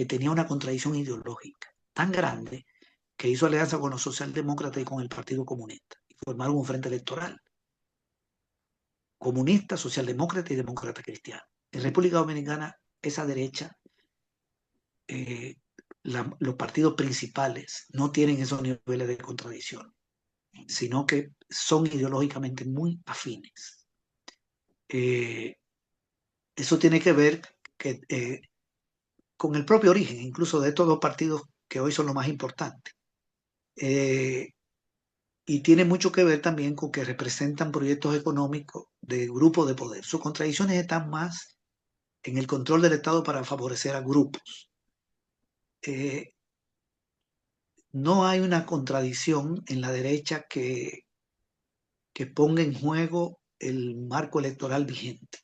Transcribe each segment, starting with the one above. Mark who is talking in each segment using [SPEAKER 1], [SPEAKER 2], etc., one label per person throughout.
[SPEAKER 1] que tenía una contradicción ideológica tan grande que hizo alianza con los socialdemócratas y con el Partido Comunista. Y formaron un frente electoral. Comunista, socialdemócrata y demócrata cristiano. En República Dominicana, esa derecha, eh, los partidos principales no tienen esos niveles de contradicción, sino que son ideológicamente muy afines. Eso tiene que ver que, con el propio origen, incluso de estos dos partidos que hoy son los más importantes. Y tiene mucho que ver también con que representan proyectos económicos de grupos de poder. Sus contradicciones están más en el control del Estado para favorecer a grupos. No hay una contradicción en la derecha que ponga en juego el marco electoral vigente.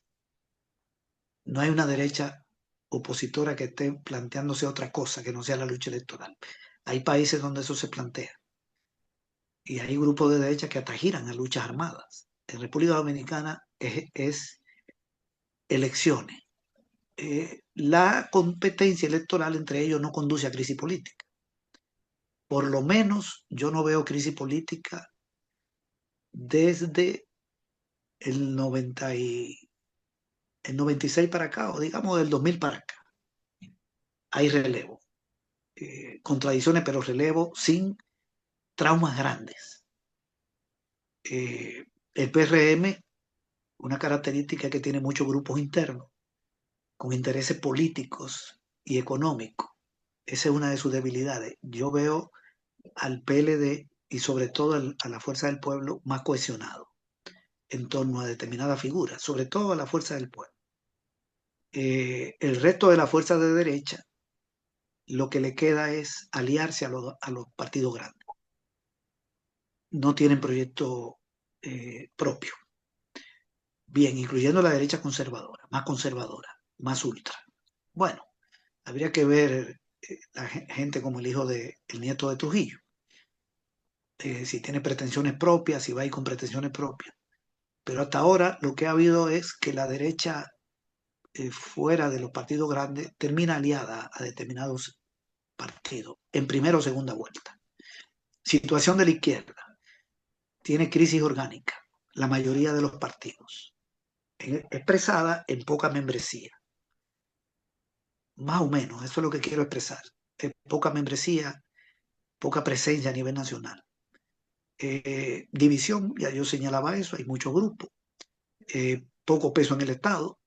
[SPEAKER 1] No hay una derecha opositora que esté planteándose otra cosa que no sea la lucha electoral. Hay países donde eso se plantea. Y hay grupos de derecha que atajiran a luchas armadas. En República Dominicana es elecciones. La competencia electoral entre ellos no conduce a crisis política. Por lo menos yo no veo crisis política desde el 96 para acá, o digamos del 2000 para acá. Hay relevo. Contradicciones, pero relevo sin traumas grandes. El PRM, una característica que tiene muchos grupos internos, con intereses políticos y económicos. Esa es una de sus debilidades. Yo veo al PLD y sobre todo a la Fuerza del Pueblo más cohesionado en torno a determinadas figuras, sobre todo a la Fuerza del Pueblo. El resto de la fuerza de derecha, lo que le queda es aliarse a los partidos grandes. No tienen proyecto propio. Bien, incluyendo la derecha conservadora, más ultra. Bueno, habría que ver la gente como el nieto de Trujillo, si tiene pretensiones propias, si va a ir con pretensiones propias. Pero hasta ahora lo que ha habido es que la derecha fuera de los partidos grandes termina aliada a determinados partidos en primera o segunda vuelta. Situación de la izquierda. Tiene crisis orgánica, la mayoría de los partidos, expresada en poca membresía. Más o menos, eso es lo que quiero expresar. Poca membresía, poca presencia a nivel nacional. División, ya yo señalaba eso, hay muchos grupos. Poco peso en el Estado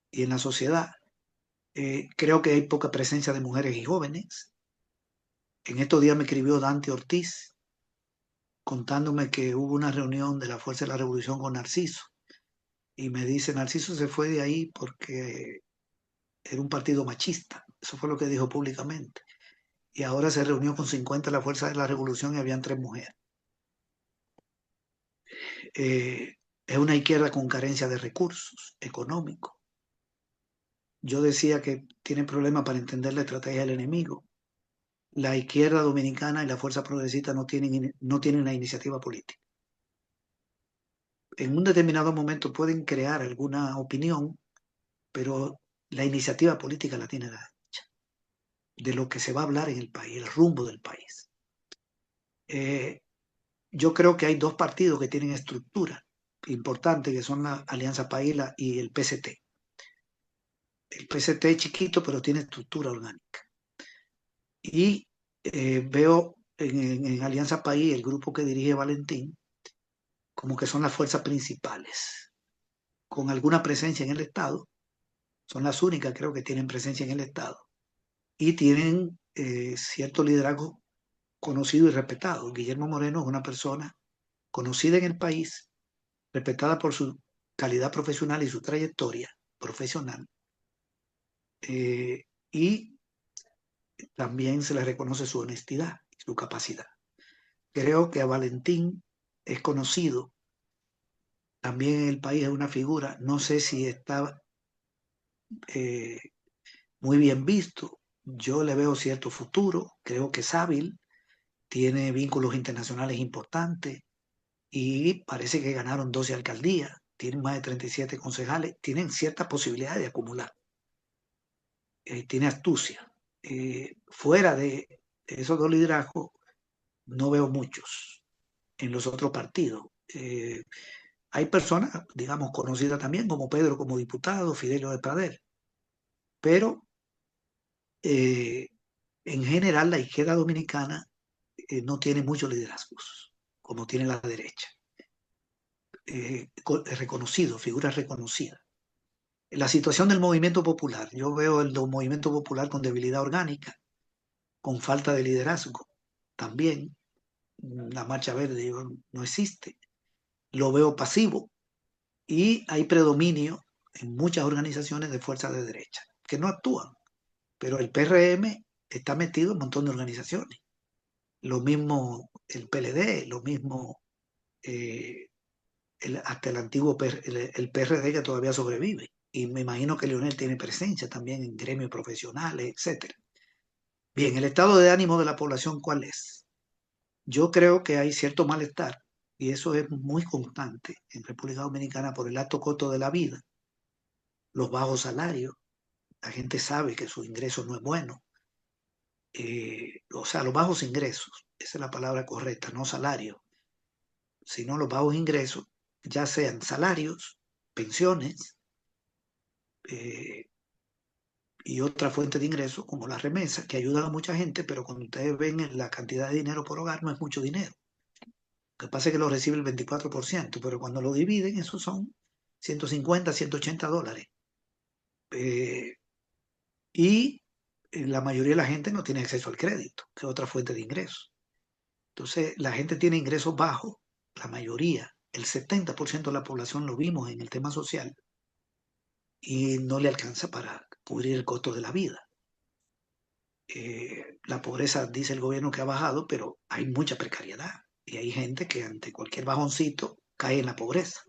[SPEAKER 1] y en la sociedad. Creo que hay poca presencia de mujeres y jóvenes. En estos días me escribió Dante Ortiz contándome que hubo una reunión de la Fuerza de la Revolución con Narciso. Y me dice, Narciso se fue de ahí porque era un partido machista. Eso fue lo que dijo públicamente. Y ahora se reunió con 50 de la Fuerza de la Revolución y habían 3 mujeres. Es una izquierda con carencia de recursos económicos. Yo decía que tienen problemas para entender la estrategia del enemigo. La izquierda dominicana y la fuerza progresista no tienen una iniciativa política. En un determinado momento pueden crear alguna opinión, pero la iniciativa política la tiene la derecha, de lo que se va a hablar en el país, el rumbo del país. Yo creo que hay dos partidos que tienen estructura importante, que son la Alianza País y el PCT. El PCT es chiquito, pero tiene estructura orgánica. Y veo en Alianza País, el grupo que dirige Valentín, como que son las fuerzas principales, con alguna presencia en el Estado. Son las únicas, creo, que tienen presencia en el Estado. Y tienen cierto liderazgo conocido y respetado. Guillermo Moreno es una persona conocida en el país, respetada por su calidad profesional y su trayectoria profesional. Y también se le reconoce su honestidad y su capacidad. Creo que a Valentín es conocido también en el país, es una figura, no sé si está muy bien visto. Yo le veo cierto futuro, creo que es hábil, tiene vínculos internacionales importantes y parece que ganaron 12 alcaldías, tienen más de 37 concejales, tienen ciertas posibilidades de acumular. Tiene astucia. fuera de esos dos liderazgos, no veo muchos en los otros partidos. Hay personas, digamos, conocidas también, como Pedro como diputado, Fidelio de Pradel, pero en general la izquierda dominicana no tiene muchos liderazgos, como tiene la derecha. Reconocido, figuras reconocidas. La situación del movimiento popular, yo veo el movimiento popular con debilidad orgánica, con falta de liderazgo. También la Marcha Verde no existe. Lo veo pasivo y hay predominio en muchas organizaciones de fuerzas de derecha que no actúan. Pero el PRM está metido en un montón de organizaciones. Lo mismo el PLD, lo mismo hasta el antiguo el PRD que todavía sobrevive. Y me imagino que Leonel tiene presencia también en gremios profesionales, etc. Bien, el estado de ánimo de la población, ¿cuál es? Yo creo que hay cierto malestar, y eso es muy constante en República Dominicana por el alto costo de la vida, los bajos salarios. La gente sabe que su ingreso no es bueno. O sea, los bajos ingresos, esa es la palabra correcta, no salario, sino los bajos ingresos, ya sean salarios, pensiones, eh, y otra fuente de ingresos como las remesas, que ayudan a mucha gente, pero cuando ustedes ven la cantidad de dinero por hogar, no es mucho dinero. Lo que pasa es que lo recibe el 24%, pero cuando lo dividen, esos son 150, $180. Eh, y la mayoría de la gente no tiene acceso al crédito, que es otra fuente de ingresos. Entonces, la gente tiene ingresos bajos, la mayoría, el 70% de la población lo vimos en el tema social, y no le alcanza para cubrir el costo de la vida. La pobreza, dice el gobierno que ha bajado, pero hay mucha precariedad y hay gente que ante cualquier bajoncito cae en la pobreza.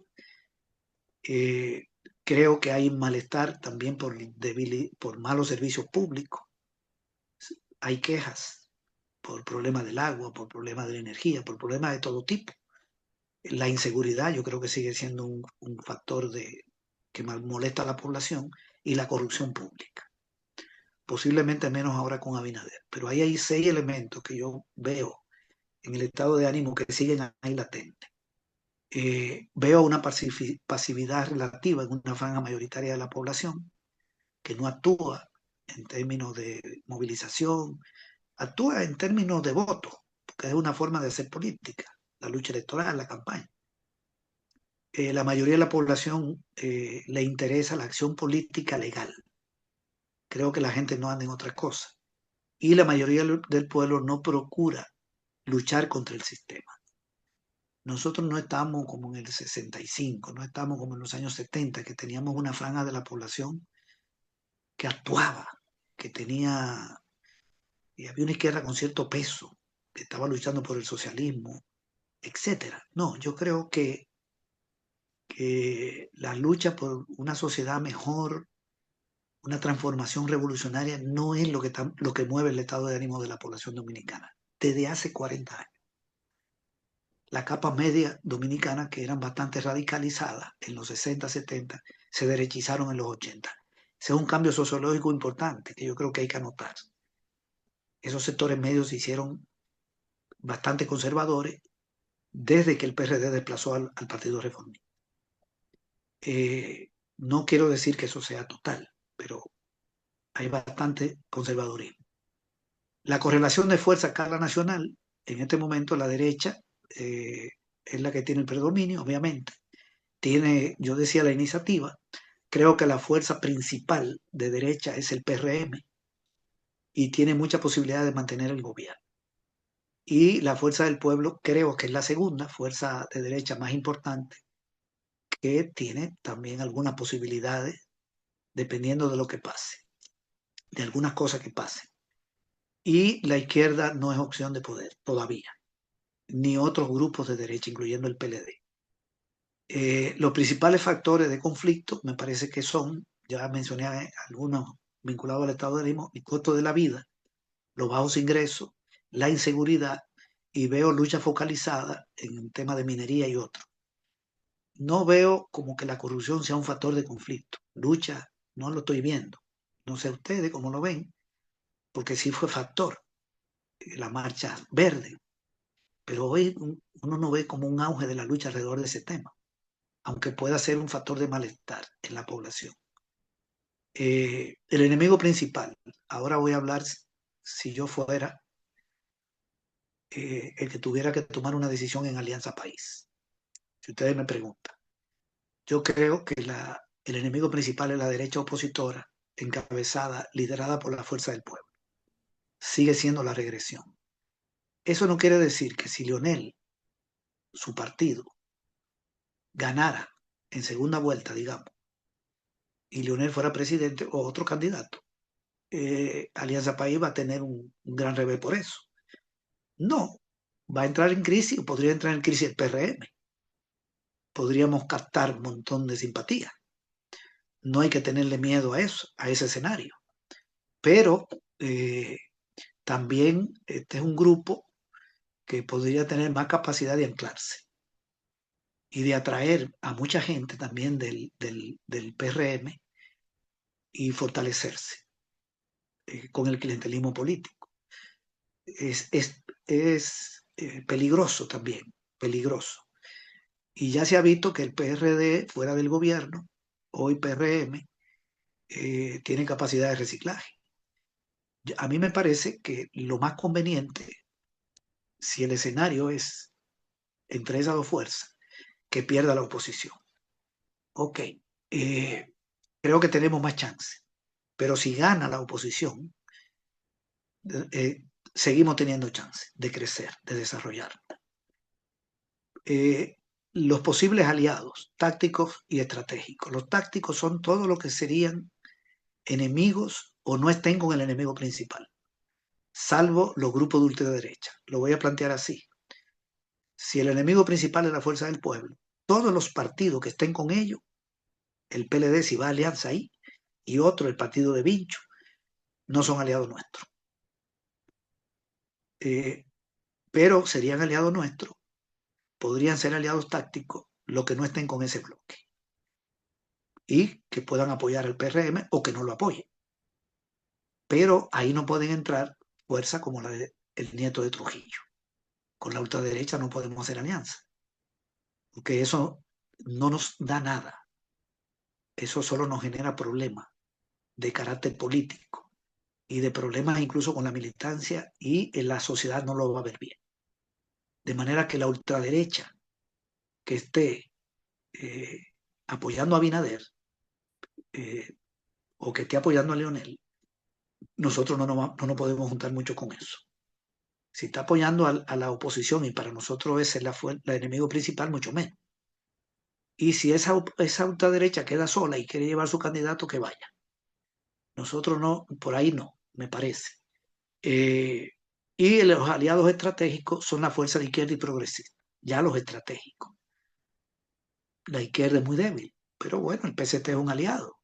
[SPEAKER 1] Eh, Creo que hay malestar también por malos servicios públicos. Hay quejas por problemas del agua, por problemas de la energía, por problemas de todo tipo. La inseguridad yo creo que sigue siendo un factor que molesta a la población, y la corrupción pública. Posiblemente menos ahora con Abinader, pero ahí hay 6 elementos que yo veo en el estado de ánimo que siguen ahí latentes. Veo una pasividad relativa en una franja mayoritaria de la población que no actúa en términos de movilización, actúa en términos de voto, porque es una forma de hacer política, la lucha electoral, la campaña. La mayoría de la población le interesa la acción política legal. Creo que la gente no anda en otra cosa. Y la mayoría del pueblo no procura luchar contra el sistema. Nosotros no estamos como en el 65, no estamos como en los años 70, que teníamos una franja de la población que actuaba, que tenía, y había una izquierda con cierto peso, que estaba luchando por el socialismo, etcétera. No, yo creo que la lucha por una sociedad mejor, una transformación revolucionaria, no es lo que mueve el estado de ánimo de la población dominicana desde hace 40 años. La capa media dominicana, que eran bastante radicalizadas en los 60, 70, se derechizaron en los 80. Ese es un cambio sociológico importante que yo creo que hay que anotar. Esos sectores medios se hicieron bastante conservadores desde que el PRD desplazó al Partido Reformista. No quiero decir que eso sea total, pero hay bastante conservadurismo. La correlación de fuerza a escala nacional, en este momento la derecha es la que tiene el predominio, obviamente. Yo decía la iniciativa, creo que la fuerza principal de derecha es el PRM y tiene mucha posibilidad de mantener el gobierno. Y la fuerza del pueblo creo que es la segunda fuerza de derecha más importante, que tiene también algunas posibilidades dependiendo de lo que pase, de algunas cosas que pasen. Y la izquierda no es opción de poder todavía, ni otros grupos de derecha, incluyendo el PLD. Los principales factores de conflicto me parece que son, ya mencioné algunos vinculados al estado de ánimo, el costo de la vida, los bajos ingresos, la inseguridad, y veo lucha focalizada en el tema de minería y otros. No veo como que la corrupción sea un factor de conflicto. Lucha, no lo estoy viendo. No sé ustedes cómo lo ven, porque sí fue factor, la marcha verde, pero hoy uno no ve como un auge de la lucha alrededor de ese tema, aunque pueda ser un factor de malestar en la población. El enemigo principal, ahora voy a hablar si yo fuera el que tuviera que tomar una decisión en Alianza País. Si ustedes me preguntan, yo creo que el enemigo principal es la derecha opositora, encabezada, liderada por la Fuerza del Pueblo. Sigue siendo la regresión. Eso no quiere decir que si Leonel, su partido, ganara en segunda vuelta, digamos, y Leonel fuera presidente o otro candidato, Alianza País va a tener un gran revés por eso. No, va a entrar en crisis, o podría entrar en crisis el PRM. Podríamos captar un montón de simpatía. No hay que tenerle miedo a eso, a ese escenario. Pero también este es un grupo que podría tener más capacidad de anclarse y de atraer a mucha gente también del PRM y fortalecerse con el clientelismo político. Es peligroso también, peligroso. Y ya se ha visto que el PRD fuera del gobierno, hoy PRM, tiene capacidad de reciclaje. A mí me parece que lo más conveniente, si el escenario es entre esas dos fuerzas, que pierda la oposición. Ok, creo que tenemos más chance, pero si gana la oposición, seguimos teniendo chance de crecer, de desarrollar. Los posibles aliados tácticos y estratégicos. Los tácticos son todo lo que serían enemigos o no estén con el enemigo principal, salvo los grupos de ultraderecha. Lo voy a plantear así. Si el enemigo principal es la Fuerza del Pueblo, todos los partidos que estén con ellos, el PLD si va a alianza ahí, y otro, el partido de Vincho, no son aliados nuestros. Pero serían aliados nuestros, podrían ser aliados tácticos, los que no estén con ese bloque. Y que puedan apoyar al PRM o que no lo apoyen. Pero ahí no pueden entrar fuerzas como la del nieto de Trujillo. Con la ultraderecha no podemos hacer alianza, porque eso no nos da nada. Eso solo nos genera problemas de carácter político y de problemas incluso con la militancia, y en la sociedad no lo va a ver bien. De manera que la ultraderecha que esté apoyando a Abinader o que esté apoyando a Leonel, nosotros no nos podemos juntar mucho con eso. Si está apoyando a la oposición y para nosotros ese es la enemigo principal, mucho menos. Y si esa ultraderecha queda sola y quiere llevar su candidato, que vaya. Nosotros no, por ahí no, me parece. Y los aliados estratégicos son la fuerza de izquierda y progresista. Ya los estratégicos. La izquierda es muy débil, pero bueno, el PST es un aliado.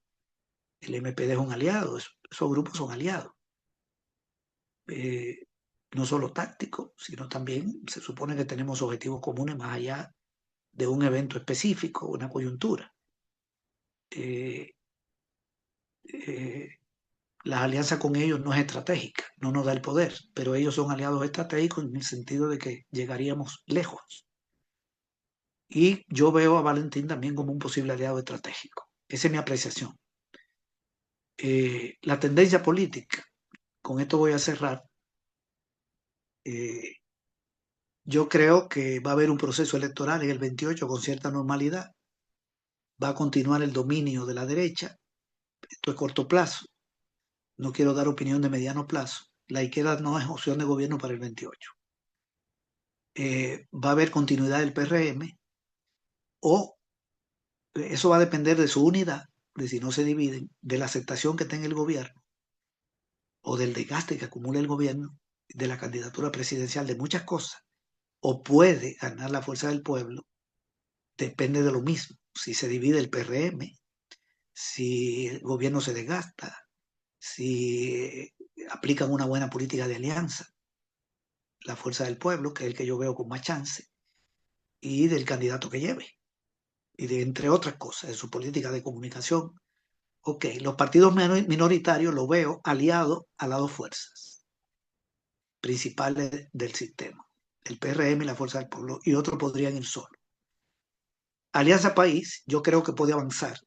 [SPEAKER 1] El MPD es un aliado. Esos grupos son aliados. No solo tácticos, sino también se supone que tenemos objetivos comunes más allá de un evento específico, una coyuntura. La alianza con ellos no es estratégica, no nos da el poder, pero ellos son aliados estratégicos en el sentido de que llegaríamos lejos. Y yo veo a Valentín también como un posible aliado estratégico. Esa es mi apreciación. La tendencia política, con esto voy a cerrar. Yo creo que va a haber un proceso electoral en el 28 con cierta normalidad. Va a continuar el dominio de la derecha. Esto es corto plazo. No quiero dar opinión de mediano plazo. La izquierda no es opción de gobierno para el 28. Va a haber continuidad del PRM, o eso va a depender de su unidad, de si no se dividen, de la aceptación que tenga el gobierno o del desgaste que acumule el gobierno, de la candidatura presidencial, de muchas cosas. O puede ganar la Fuerza del Pueblo, depende de lo mismo. Si se divide el PRM, si el gobierno se desgasta, si aplican una buena política de alianza, la Fuerza del Pueblo, que es el que yo veo con más chance, y del candidato que lleve, y de entre otras cosas, de su política de comunicación, Ok, los partidos minoritarios los veo aliados a las dos fuerzas principales del sistema, el PRM y la Fuerza del Pueblo, y otros podrían ir solos. Alianza País, yo creo que puede avanzar